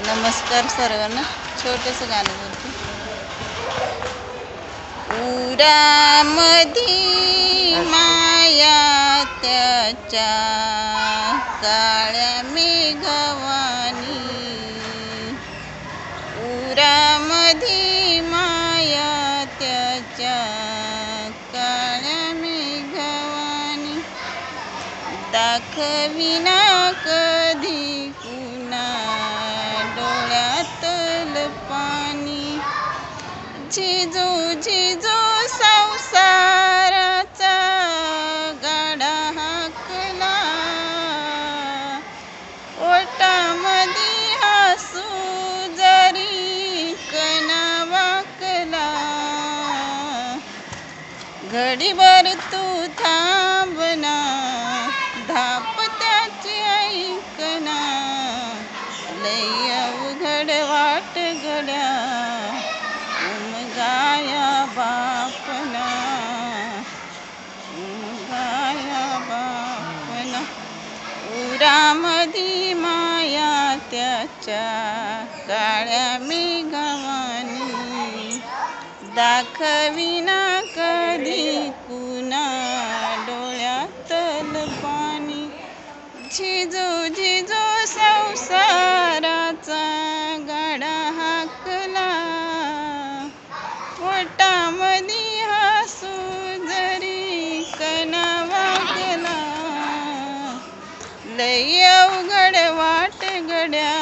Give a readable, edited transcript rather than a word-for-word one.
नमस्कार सर्वांना. छोटंसं गाणं बोलते. उरामधी माया त्याच्या काळ्या मेघवानी, उरामधी माया त्याच्या काळ्या मेघवानी, दाखविना कधी कुणा डोळ्यातल पाणी. झिजू झिजू संसाराचा गाडा हाकला, ओटामधी हसू जरी कणा वाकला. घडीभर तू थांबना, धाप त्याची ऐकना. लय अवघड वाट गड्या उमगाया बापना, उमगाया बापना. उरामधी माया त्याच्या काळ्या मेघवानी, दाखविना कधी कुणा डोळ्यातल पाणी. झिजू झिजू संसाराचा गाडा हाकला, ओटामधी हसू जरी कणा वाकला. लय अवघड वाट गड्या